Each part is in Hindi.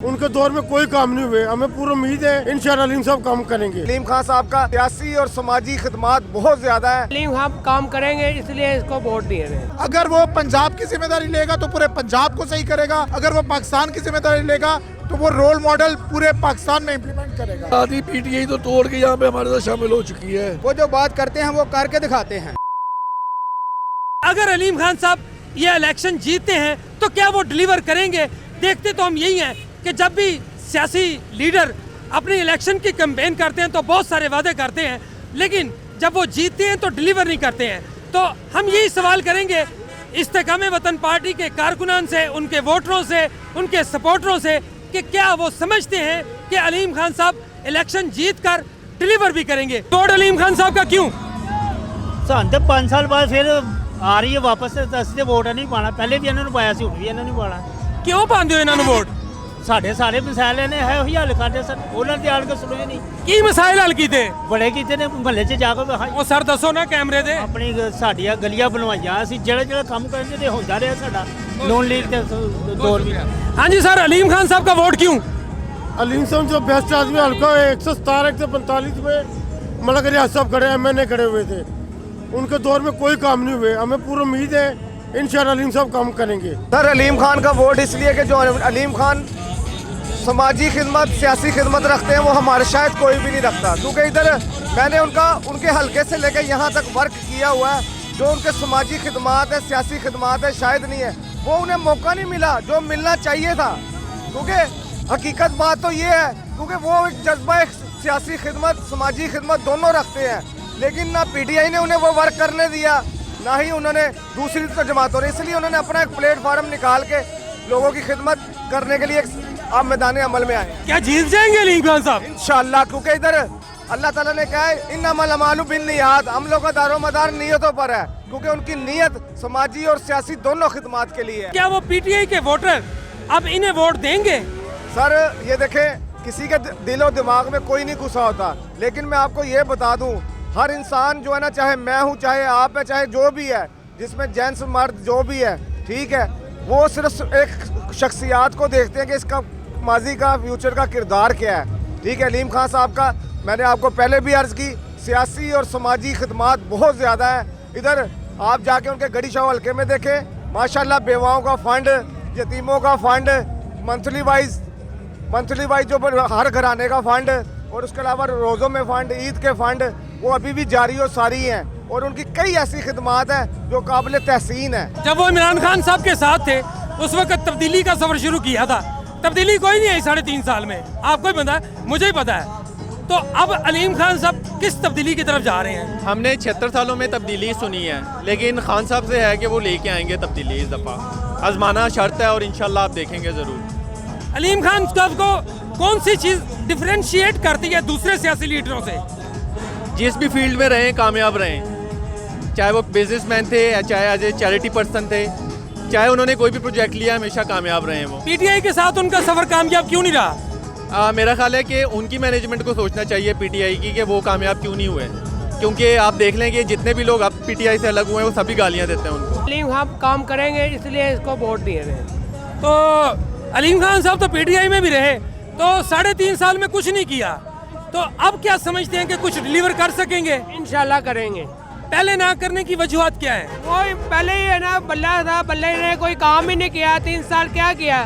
उनके दौर में कोई काम नहीं हुए, हमें पूरी उम्मीद है इंशाअल्लाह अलीम साहब काम करेंगे। अलीम खान साहब का सियासी और समाजी खिदमात बहुत ज्यादा है। अलीम खान काम करेंगे इसलिए इसको वोट दिए हैं। अगर वो पंजाब की जिम्मेदारी लेगा तो पूरे पंजाब को सही करेगा, अगर वो पाकिस्तान की जिम्मेदारी लेगा तो वो रोल मॉडल पूरे पाकिस्तान में इम्प्लीमेंट करेगा। आधी पीटीआई तो तोड़ के यहाँ पे हमारे साथ शामिल हो चुकी है। वो जो बात करते हैं वो करके दिखाते हैं। अगर अलीम खान साहब ये इलेक्शन जीतते हैं तो क्या वो डिलीवर करेंगे? देखते तो हम यही हैं कि जब भी सियासी लीडर अपनी इलेक्शन की कैंपेन करते हैं तो बहुत सारे वादे करते हैं, लेकिन जब वो जीतते हैं तो डिलीवर नहीं करते हैं। तो हम यही सवाल करेंगे इस्तेकाम वतन पार्टी के कारकुनान से, उनके वोटरों से, उनके सपोर्टरों से कि क्या वो समझते हैं कि अलीम खान साहब इलेक्शन जीत कर डिलीवर भी करेंगे। वोट अलीम खान साहब का क्यों? तो 5 साल बाद फिर आ रही है वापस, असं वोट नहीं पाना। पहले भी इन्होंने पाया, हूँ भी इन्होंने पाना। क्यों पाते हो इन्होंने वोट? साढ़े सारे मसाइल ने है वही हल करते सर, उन्होंने आड़ के सुने नहीं। की मसाइल हल किए? बड़े किए ने महल्ले च जाकर वो सर दसो ना कैमरे दे। अपनी साड़ियाँ गलियाँ बनवाइया, असं जो काम करते होता रहा साडा नून लीग के दौर में। हाँ जी सर, अलीम खान साहब का वोट क्यों? अलीम साहब जो बेस्ट आदमी हल्का 117 145 में मलक रियाज साहब खड़े, MNA खड़े हुए थे, उनके दौर में कोई काम नहीं हुए, हमें पूरी उम्मीद है इंशाअल्लाह अलीम साहब काम करेंगे। सर अलीम खान का वोट इसलिए कि जो अलीम खान समाजी खिदमत सियासी खिदमत रखते हैं वो हमारे शायद कोई भी नहीं रखता, क्योंकि इधर मैंने उनके हलके से लेकर यहाँ तक वर्क किया हुआ है। जो उनके समाजी खिदमत है, सियासी खिदमत है, शायद नहीं है, वो उन्हें मौका नहीं मिला जो मिलना चाहिए था। क्योंकि हकीकत बात तो ये है, क्योंकि वो एक जज्बा एक सियासी खिदमत समाजी खिदमत दोनों रखते हैं, लेकिन ना PTI ने उन्हें वो वर्क करने दिया, ना ही उन्होंने दूसरी जमातों ने। इसलिए उन्होंने अपना एक प्लेटफार्म निकाल के लोगों की खिदमत करने के लिए आप मैदान अमल में आए। क्या जीत जाएंगे अलीम खान साहब? इंशाअल्लाह, क्योंकि इधर अल्लाह ताला ने कहा है इन्नमल अमालु बिन्नियात, हम लोग का दारोमदार नियतों पर है, क्योंकि उनकी नियत समाजी और सियासी दोनों खिदमत के लिए है। क्या वो PTI के वोटर अब इन्हें वोट देंगे? सर ये देखें, किसी के दिलो दिमाग में कोई नहीं घुसा होता, लेकिन मैं आपको ये बता दूं, हर इंसान जो है ना, चाहे मैं हूँ, चाहे आप है, चाहे जो भी है, जिसमें जेंट्स मर्द जो भी है, ठीक है, वो सिर्फ एक शख्सियात को देखते हैं कि इसका माजी का फ्यूचर का किरदार क्या है। ठीक है, अलीम खान साहब का मैंने आपको पहले भी अर्ज़ की, सियासी और समाजी खिदमात बहुत ज़्यादा है। इधर आप जाके उनके गढ़ी शाह हल्के में देखें, माशाल्लाह बेवाओं का फंड, यतीमों का फंड, मंथली वाइज जो हर घराने का फंड, और उसके अलावा रोज़ों में फ़ंड, ईद के फ़ंड, वो अभी भी जारी और सारी हैं, और उनकी कई ऐसी खिदमात हैं जो काबिल तहसीन है। जब वो इमरान खान साहब के साथ थे उस वक्त तब्दीली का सफर शुरू किया था, तब्दीली कोई नहीं आई 3.5 साल में, आपको ही पता है, मुझे ही पता है। तो अब अलीम खान साहब किस तब्दीली की तरफ जा रहे हैं? हमने 76 सालों में तब्दीली सुनी है, लेकिन खान साहब से है कि वो लेके आएंगे तब्दीली इस दफ़ा, आजमाना शर्त है और इंशाल्लाह आप देखेंगे ज़रूर। अलीम खान साहब को कौन सी चीज़ डिफ्रेंशिएट करती है दूसरे सियासी लीडरों से? जिस भी फील्ड में रहें कामयाब रहें, चाहे वो बिजनेसमैन थे या चाहे एज ए चैरिटी पर्सन थे, चाहे उन्होंने कोई भी प्रोजेक्ट लिया, हमेशा कामयाब रहे हैं वो। PTI के साथ उनका सफ़र कामयाब क्यों नहीं रहा? मेरा ख्याल है कि उनकी मैनेजमेंट को सोचना चाहिए PTI की कि वो कामयाब क्यों नहीं हुए, क्योंकि आप देख लें कि जितने भी लोग अब PTI से अलग हुए हैं वो सभी गालियाँ देते हैं उनको। अलीम खान काम करेंगे इसलिए इसको वोट दिए हैं। तो अलीम खान साहब तो PTI में भी रहे, तो 3.5 साल में कुछ नहीं किया, तो अब क्या समझते हैं कि कुछ डिलीवर कर सकेंगे? इंशाल्लाह करेंगे। पहले ना करने की वजूहत क्या है? वो पहले ही है ना, बल्ला था, बल्ले ने कोई काम ही नहीं किया, 3 साल क्या किया?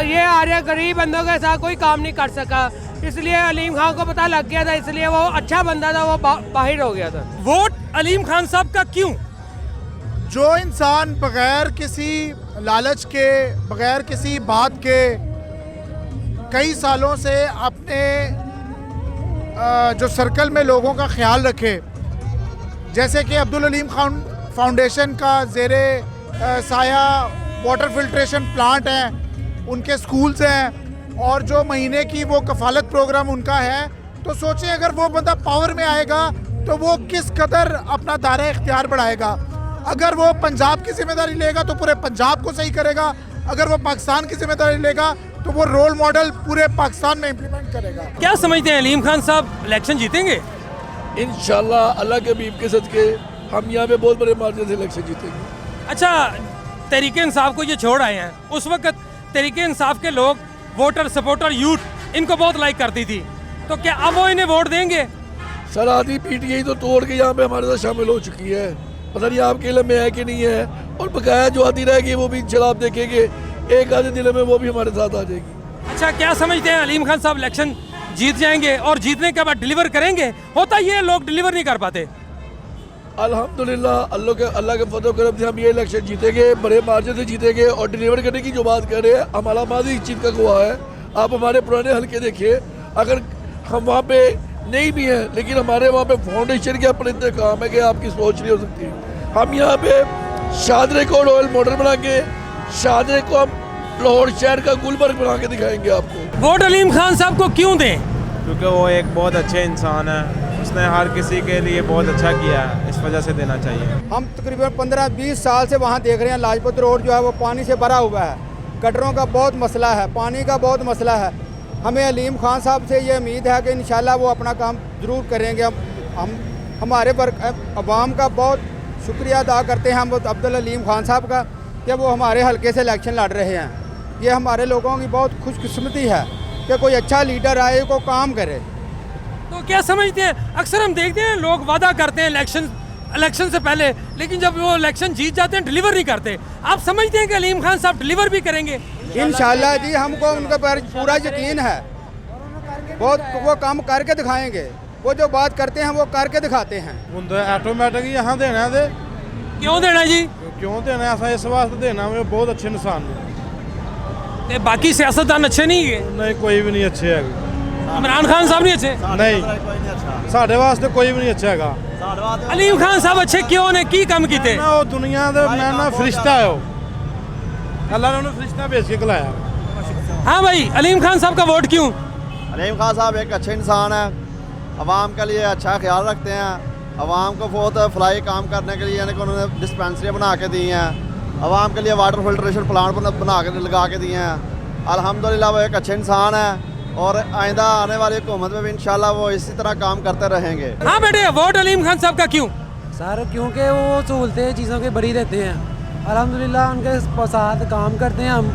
ये आ रहे गरीब बंदों के साथ कोई काम नहीं कर सका, इसलिए अलीम खान को पता लग गया था, इसलिए वो अच्छा बंदा था, वो बाहर हो गया था। वोट अलीम खान साहब का क्यों? जो इंसान बगैर किसी लालच के, बगैर किसी बात के कई सालों से अपने जो सर्कल में लोगों का ख्याल रखे, जैसे कि अब्दुल अलीम खान फाउंडेशन का ज़ेरे साया वाटर फिल्ट्रेशन प्लांट है, उनके स्कूल्स हैं, और जो महीने की वो कफालत प्रोग्राम उनका है, तो सोचें अगर वो बंदा पावर में आएगा तो वो किस कदर अपना दायरा इख्तियार बढ़ाएगा। अगर वो पंजाब की जिम्मेदारी लेगा तो पूरे पंजाब को सही करेगा, अगर वो पाकिस्तान की जिम्मेदारी लेगा तो वो रोल मॉडल पूरे पाकिस्तान में इम्प्लीमेंट करेगा। क्या समझते हैं अलीम खान साहब इलेक्शन जीतेंगे? इंशाल्लाह अल्लाह के हबीब के सदके हम यहाँ पे बहुत बड़े मार्जिन से इलेक्शन जीतेंगे। अच्छा, तहरीक इंसाफ को ये छोड़ आए हैं, उस वक्त तहरीक इंसाफ के लोग वोटर सपोर्टर यूथ इनको बहुत लाइक करती थी, तो क्या अब वो इन्हें वोट देंगे? सर आधी पीटीआई तो तोड़ के यहाँ पे हमारे साथ शामिल हो चुकी है, पता नहीं आपके इलम में है कि नहीं है। और बकाया जो आधी रहेगी वो भी इंशाल्लाह आप देखेंगे एक आधे दिन में वो भी हमारे साथ आ जाएगी। अच्छा, क्या समझते हैं अलीम खान साहब इलेक्शन जीत जाएंगे और जीतने के बाद डिलीवर करेंगे? होता ये लोग डिलीवर नहीं कर पाते। अल्हम्दुलिल्लाह अल्लाह के फजल करम से हम ये इलेक्शन जीतेंगे, बड़े मार्जिन से जीतेंगे। और डिलीवर करने की जो बात कर रहे हैं, हमारा माजी इस चीज़ का गवाह है। आप हमारे पुराने हल्के देखिए, अगर हम वहाँ पे नहीं भी हैं लेकिन हमारे वहाँ पे फाउंडेशन के अपने इतने काम है कि आपकी सोच नहीं हो सकती। हम यहाँ पे शादरे को रॉयल मॉडल बना के, शादरे को हम लाहौर शहर का गुलबर्ग बना के दिखाएंगे आपको। वोट अलीम खान साहब को क्यों दें? क्योंकि वो एक बहुत अच्छे इंसान है, उसने हर किसी के लिए बहुत अच्छा किया है, इस वजह से देना चाहिए। हम तकरीबन 15-20 साल से वहाँ देख रहे हैं, लाजपत रोड जो है वो पानी से भरा हुआ है, गटरों का बहुत मसला है, पानी का बहुत मसला है। हमें अलीम खान साहब से ये उम्मीद है कि इंशाल्लाह वो अपना काम ज़रूर करेंगे। हम हमारे अवाम का बहुत शुक्रिया अदा करते हैं हम अब्दुल अलीम खान साहब का कि वो हमारे हल्के से इलेक्शन लड़ रहे हैं। ये हमारे लोगों की बहुत खुशकिस्मती है कि कोई अच्छा लीडर आए, को काम करे। तो क्या समझते हैं, अक्सर हम देखते हैं लोग वादा करते हैं इलेक्शन से पहले, लेकिन जब वो इलेक्शन जीत जाते हैं डिलीवर नहीं करते। आप समझते हैं कि अलीम खान साहब डिलीवर भी करेंगे? इंशाल्लाह जी, हमको उनके पर पूरा यकीन है। वो काम करके दिखाएंगे, वो जो बात करते हैं वो करके दिखाते हैं। ऑटोमेटिक यहाँ देना है। क्यों देना जी? क्यों देना ऐसा इस वास्ते देना, वो बहुत अच्छे इंसान ने। ते बाकी सियासतदान अच्छे नहीं है? नहीं, कोई भी नहीं अच्छे है। इमरान खान साहब नहीं अच्छे? नहीं, साढ़े वास्ते कोई भी नहीं अच्छा है। अलीम खान साहब अच्छे क्यों ने, की कम कीते? ना वो दुनिया का ना फरिश्ता है, वो अल्लाह ने उन्हें फरिश्ता भेज के खिलाया। हाँ भाई, अलीम खान साहब का वोट क्यों? अलीम खान साहब एक अच्छे इंसान है, आवाम के लिए अच्छा ख्याल रखते हैं, आवाम को बहुत फलाई काम करने के लिए यानी कि उन्होंने डिस्पेंसरी बना के दी हैं, आवाम के लिए वाटर फिल्ट्रेशन प्लांट बना के लगा के दिए हैं। अल्हम्दुलिल्लाह वो एक अच्छे इंसान है और आइंदा आने वाली हुकूमत में भी इंशाल्लाह वो इसी तरह काम करते रहेंगे। हाँ बेटे, वोट अलीम खान साहब का क्यों? सर क्योंकि वो सहूलतें चीज़ों के बड़ी देते हैं, अल्हम्दुलिल्लाह उनके साथ काम करते हैं हम।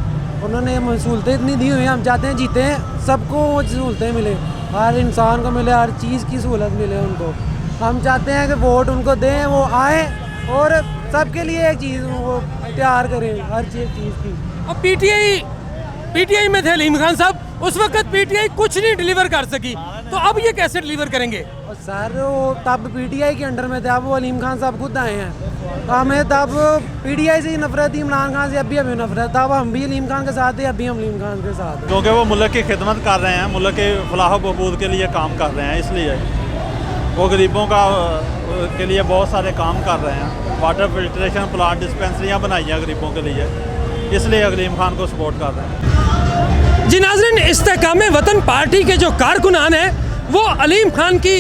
उन्होंने सहूलतें इतनी दी हुई हैं, हम चाहते हैं जीते हैं, सबको वो सहूलतें मिले, हर इंसान को मिले, हर चीज़ की सहूलत मिले उनको। हम चाहते हैं कि वोट उनको दें, वो आए और सबके लिए एक चीज़ वो तैयार करें, हर चीज़ की। और पीटीआई में थे अलीम खान साहब, उस वक्त पीटीआई कुछ नहीं डिलीवर कर सकी, तो अब ये कैसे डिलीवर करेंगे? और सर वो तब पीटीआई के अंडर में थे, अब वो अलीम खान साहब खुद आए हैं। हमें तब पीटीआई से ही नफरत थी, इमरान खान से, अभी हमें नफरत, तब हम भी अलीम खान के साथ थे, अभी हम अलीम खान के साथ हैं। क्योंकि वो मुल्क की खिदमत कर रहे हैं, मुल्क के फलाह बहबूद के लिए काम कर रहे हैं, इसलिए वो गरीबों के लिए बहुत सारे काम कर रहे हैं। वाटर फिल्ट्रेशन प्लांट, डिस्पेंसरियाँ बनाई हैं गरीबों के लिए, इसलिए अलीम खान को सपोर्ट कर रहे हैं। जी नाज़रीन, इस्तेकाम वतन पार्टी के जो कारकुनान हैं वो अलीम खान की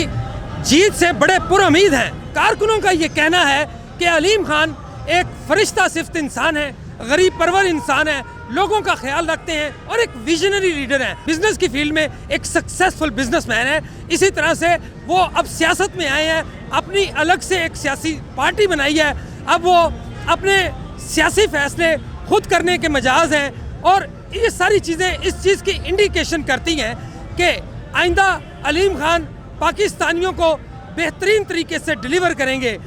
जीत से बड़े पुरुमीद हैं। कारकुनों का ये कहना है कि अलीम खान एक फरिश्ता सिफ्त इंसान है, गरीब परवर इंसान है, लोगों का ख्याल रखते हैं और एक विजनरी लीडर है। बिजनेस की फील्ड में एक सक्सेसफुल बिजनेसमैन है। इसी तरह से वो अब सियासत में आए हैं, अपनी अलग से एक सियासी पार्टी बनाई है। अब वो अपने सियासी फैसले खुद करने के मजाज हैं और ये सारी चीज़ें इस चीज़ की इंडिकेशन करती हैं कि आइंदा अलीम खान पाकिस्तानियों को बेहतरीन तरीके से डिलीवर करेंगे।